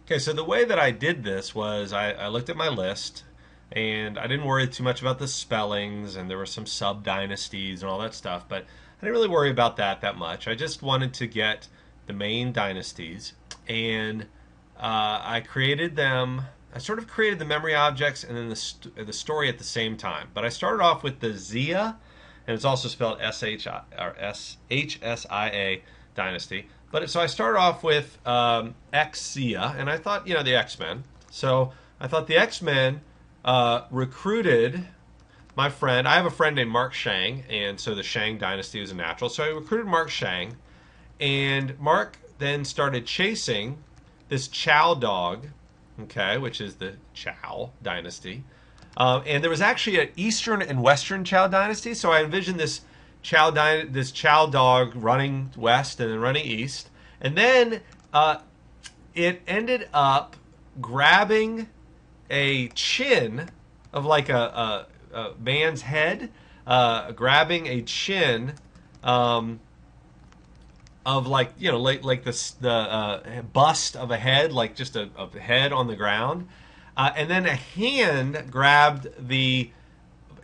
Okay, so the way that I did this was I looked at my list and I didn't worry too much about the spellings, and there were some sub dynasties and all that stuff, but I didn't really worry about that much. I just wanted to get the main dynasties, and I created them. I sort of created the memory objects and then the story at the same time. But I started off with the Zia, and it's also spelled SHSIA dynasty. But so I started off with Xia, and I thought, the X-Men. So I thought the X-Men recruited my friend. I have a friend named Mark Shang, and so the Shang dynasty was a natural. So I recruited Mark Shang, and Mark then started chasing this Chou dog, okay, which is the Chou dynasty. And there was actually an Eastern and Western Chou dynasty. So I envisioned this Chou dog running west and then running east, and then it ended up grabbing a chin of like a man's head, grabbing a chin of like like the bust of a head, like just a head on the ground, and then a hand grabbed the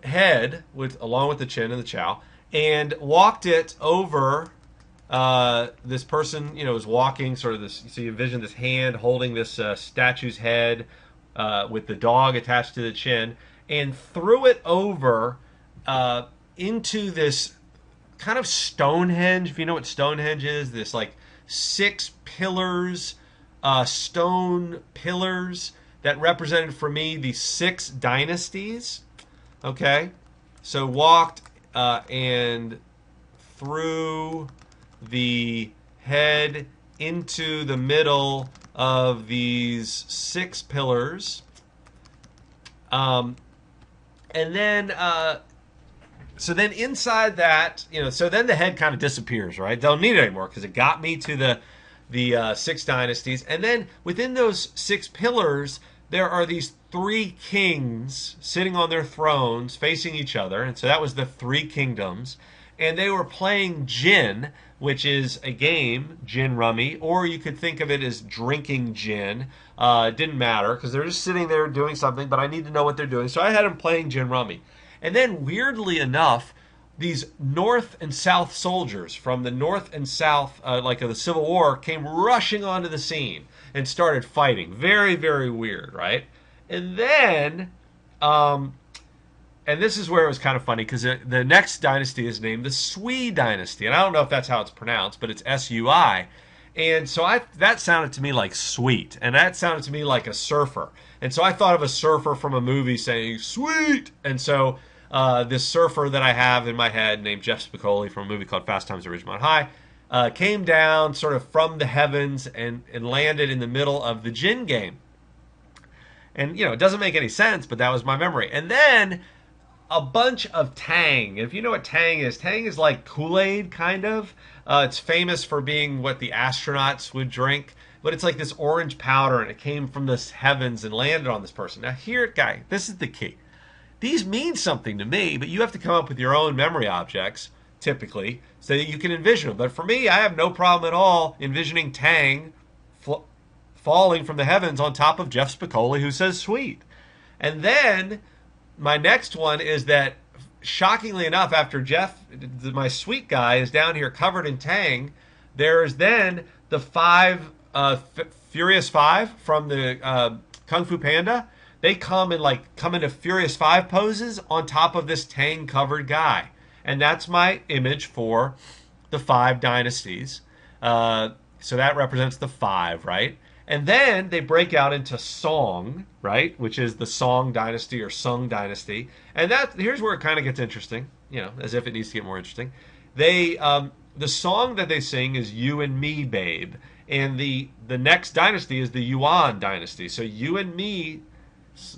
head along with the chin and the chow and walked it over. This person, was walking sort of this. So you envision this hand holding this statue's head with the dog attached to the chin, and threw it over into this kind of Stonehenge. If you know what Stonehenge is, this like 6 pillars, stone pillars that represented for me the 6 dynasties. Okay, so walked and threw the head into the middle of these 6 pillars, and then so then inside that, so then the head kind of disappears, right? Don't need it anymore because it got me to the 6 dynasties, and then within those 6 pillars there are these 3 kings sitting on their thrones facing each other, and so that was the 3 kingdoms, and they were playing gin, which is a game, gin rummy, or you could think of it as drinking gin. It didn't matter because they're just sitting there doing something, but I need to know what they're doing. So I had them playing gin rummy. And then, weirdly enough, these North and South soldiers from the North and South, like of the Civil War, came rushing onto the scene and started fighting. Very, very weird, right? And then, and this is where it was kind of funny because the next dynasty is named the Sui Dynasty, and I don't know if that's how it's pronounced, but it's Sui. And so that sounded to me like sweet, and that sounded to me like a surfer. And so I thought of a surfer from a movie saying sweet, and so this surfer that I have in my head named Jeff Spicoli from a movie called Fast Times at Ridgemont High came down sort of from the heavens and landed in the middle of the gin game. And, it doesn't make any sense, but that was my memory. And then a bunch of Tang. If you know what Tang is like Kool-Aid, kind of. It's famous for being what the astronauts would drink, but it's like this orange powder, and it came from the heavens and landed on this person. Now, this is the key. These mean something to me, but you have to come up with your own memory objects, typically, so that you can envision them. But for me, I have no problem at all envisioning Tang falling from the heavens on top of Jeff Spicoli, who says sweet. And then my next one is that, shockingly enough, after Jeff, my sweet guy, is down here covered in Tang, there's then the 5 Furious 5 from the Kung Fu Panda. They come into Furious 5 poses on top of this Tang covered guy, and that's my image for the 5 dynasties. So that represents the 5, right? And then they break out into Song, right, which is the Song Dynasty or Sung Dynasty. And here's where it kind of gets interesting, as if it needs to get more interesting. The song that they sing is "You and Me, Babe," and the next dynasty is the Yuan Dynasty. So "You and Me,"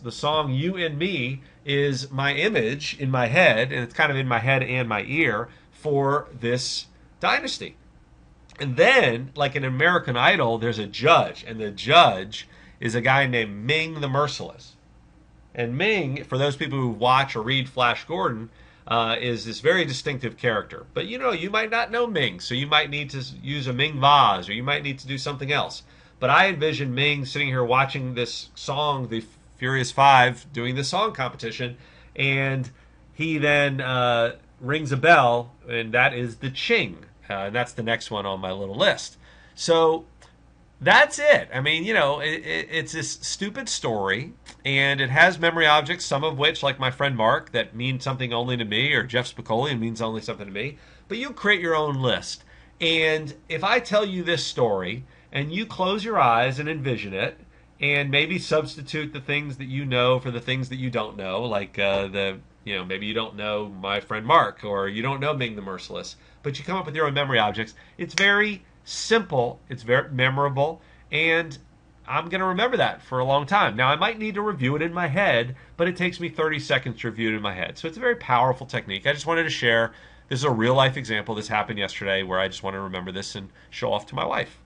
the song "You and Me" is my image in my head, and it's kind of in my head and my ear for this dynasty. And then, like in American Idol, there's a judge, and the judge is a guy named Ming the Merciless. And Ming, for those people who watch or read Flash Gordon, is this very distinctive character. But you might not know Ming, so you might need to use a Ming vase, or you might need to do something else. But I envision Ming sitting here watching this song, the Furious Five, doing this song competition, and he then rings a bell, and that is the Ching. And that's the next one on my little list. So that's it. I mean, it's this stupid story, and it has memory objects, some of which, like my friend Mark, that mean something only to me, or Jeff Spicoli means only something to me. But you create your own list. And if I tell you this story, and you close your eyes and envision it, and maybe substitute the things that you know for the things that you don't know, like maybe you don't know my friend Mark, or you don't know Ming the Merciless, but you come up with your own memory objects. It's very simple, it's very memorable, and I'm going to remember that for a long time. Now, I might need to review it in my head, but it takes me 30 seconds to review it in my head. So it's a very powerful technique. I just wanted to share. This is a real life example. This happened yesterday where I just want to remember this and show off to my wife.